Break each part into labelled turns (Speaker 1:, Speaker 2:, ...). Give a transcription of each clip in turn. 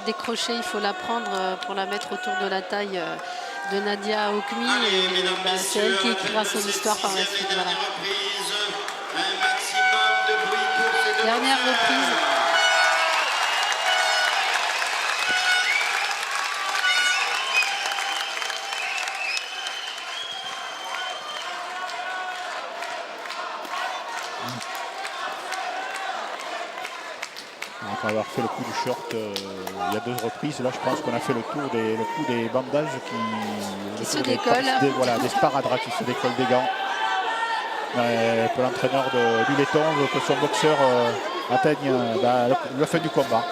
Speaker 1: Décrocher, il faut la prendre pour la mettre autour de la taille de Nadia Okmi. C'est elle qui écrira son histoire par la suite. Voilà. Dernière reprise.
Speaker 2: Après avoir fait le coup du short il y a 2 reprises, là je pense qu'on a fait le tour des, le coup des bandages
Speaker 1: qui se décollent.
Speaker 2: Voilà, des sparadraps qui se décollent des gants. Pour l'entraîneur du laiton veut que son boxeur atteigne la fin du combat.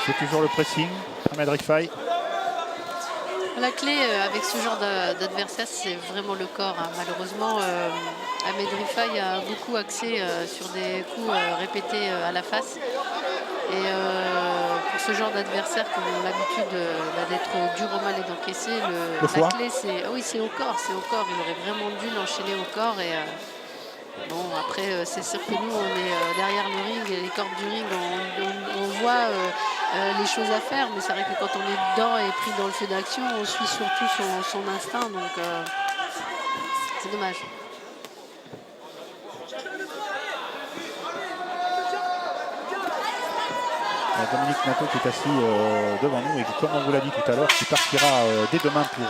Speaker 2: C'est toujours le pressing, Ahmed Rifai.
Speaker 1: La clé avec ce genre d'adversaire, c'est vraiment le corps. Hein. Malheureusement, Ahmed Rifai a beaucoup axé sur des coups répétés à la face. Et pour ce genre d'adversaire qui ont l'habitude d'être dur au mal et d'encaisser, la clé, c'est oui, c'est au corps. C'est au corps. Il aurait vraiment dû l'enchaîner au corps. Et bon, après, c'est sûr que nous, on est derrière le ring et les cordes du ring, on voit les choses à faire. Mais c'est vrai que quand on est dedans et pris dans le feu d'action, on suit surtout son instinct. Donc, c'est dommage.
Speaker 2: Dominique Nato qui est assis devant nous et qui, comme on vous l'a dit tout à l'heure, qui partira dès demain pour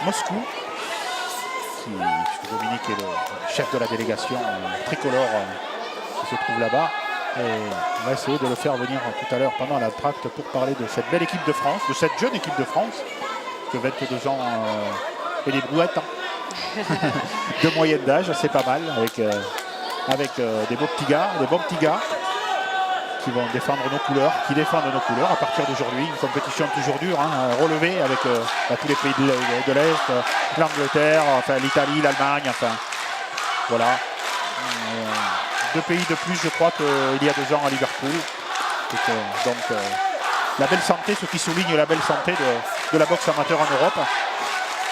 Speaker 2: Moscou. Puisque Dominique est le chef de la délégation tricolore qui se trouve là-bas. Et on va essayer de le faire venir tout à l'heure pendant l'entracte pour parler de cette belle équipe de France, de cette jeune équipe de France, que 22 ans et des brouettes de moyenne d'âge, c'est pas mal, avec des beaux petits gars, des bons petits gars qui vont défendre nos couleurs, à partir d'aujourd'hui. Une compétition toujours dure, hein, relevée avec tous les pays de l'Est, l'Angleterre, enfin l'Italie, l'Allemagne, enfin voilà. 2 pays de plus, je crois, qu'il y a 2 ans à Liverpool. Donc la belle santé, ce qui souligne la belle santé de la boxe amateur en Europe.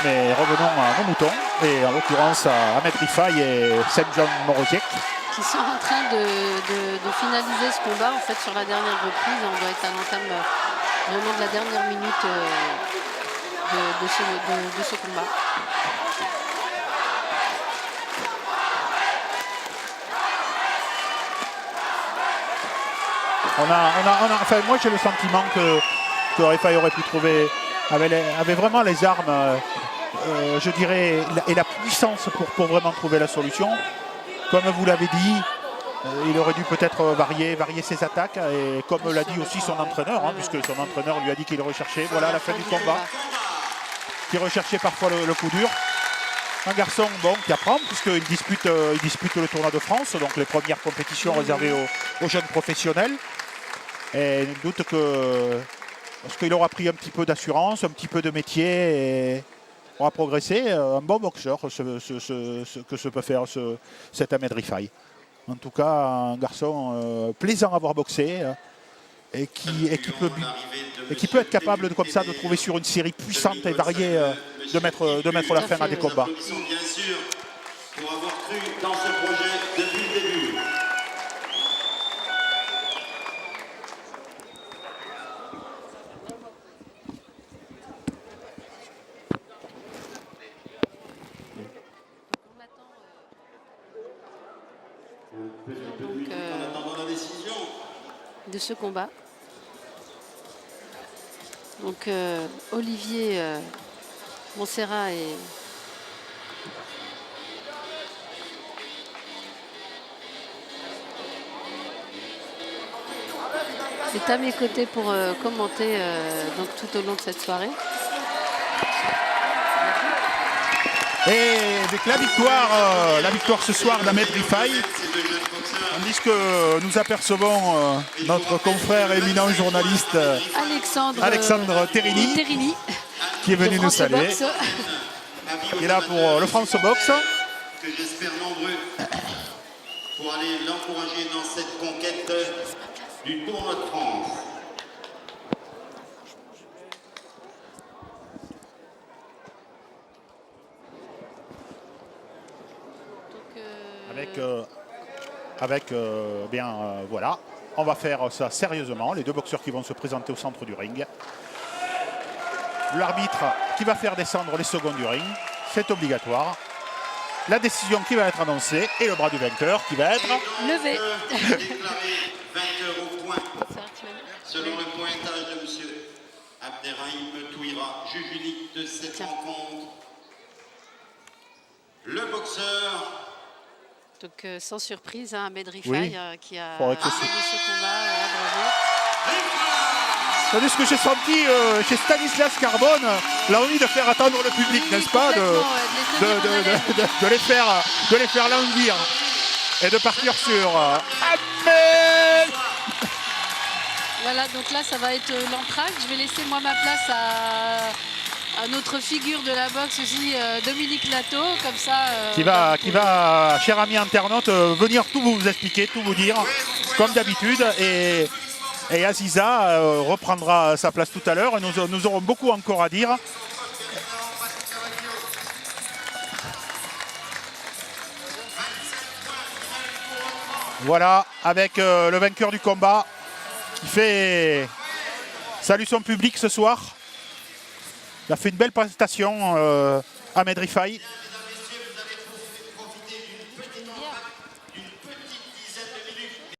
Speaker 2: Mais revenons à nos moutons, et en l'occurrence à Ahmed Rifai et Semjon Morozic.
Speaker 1: Qui sont en train de finaliser ce combat en fait sur la dernière reprise. On doit être à l'entame vraiment de la dernière minute de ce combat.
Speaker 2: Enfin, moi j'ai le sentiment que Rifai aurait pu trouver, avait vraiment les armes, je dirais, et la puissance pour vraiment trouver la solution. Comme vous l'avez dit, il aurait dû peut-être varier ses attaques, et comme l'a dit aussi son entraîneur, hein, puisque son entraîneur lui a dit qu'il recherchait, voilà la fin du combat, qu'il recherchait parfois le coup dur. Un garçon bon qui apprend, puisqu'il dispute le tournoi de France, donc les premières compétitions réservées aux jeunes professionnels. Et il doute parce qu'il aura pris un petit peu d'assurance, un petit peu de métier, et aura progressé. Un bon boxeur, que se peut faire cet Ahmed Rifai. En tout cas, un garçon plaisant à voir boxer et qui peut être capable comme ça de trouver sur une série puissante et variée de mettre la fin à des combats.
Speaker 3: Bien sûr, pour avoir cru dans ce projet depuis le début.
Speaker 1: De ce combat. Donc Olivier Montserrat est à mes côtés pour commenter donc tout au long de cette soirée.
Speaker 2: Et avec la victoire ce soir d'Ahmed Rifai, tandis que nous apercevons notre confrère éminent journaliste Alexandre Terrini, qui est venu nous saluer. Il est là pour le France Box.
Speaker 3: Que j'espère nombreux pour aller l'encourager dans cette conquête du tournoi de France.
Speaker 2: voilà, on va faire ça sérieusement. Les deux boxeurs qui vont se présenter au centre du ring. L'arbitre qui va faire descendre les seconds du ring, c'est obligatoire. La décision qui va être annoncée et le bras du vainqueur qui va être
Speaker 1: levé.
Speaker 3: Déclaré vainqueur au point. Selon le pointage de M. Abderrahim Touira, juge unique de cette rencontre, le boxeur.
Speaker 1: Donc sans surprise, hein, Ahmed Rifaï
Speaker 2: Oui.
Speaker 1: qui a
Speaker 2: Faudrait que
Speaker 1: gagné ce combat. Bravo.
Speaker 2: Tandis que j'ai senti chez Stanislas Carbone l'envie de faire attendre le public,
Speaker 1: Oui,
Speaker 2: n'est-ce pas, de les faire languir et de partir sur Ahmed.
Speaker 1: Voilà, donc là ça va être l'entracte. Je vais laisser moi ma place à notre figure de la boxe aussi, Dominique Lato, comme ça.
Speaker 2: Qui va, cher ami internaute, venir tout vous expliquer, tout vous dire, comme d'habitude. Et Aziza reprendra sa place tout à l'heure. Et nous aurons beaucoup encore à dire. Voilà, avec le vainqueur du combat qui salue son public ce soir. Il a fait une belle prestation, Ahmed Rifaï.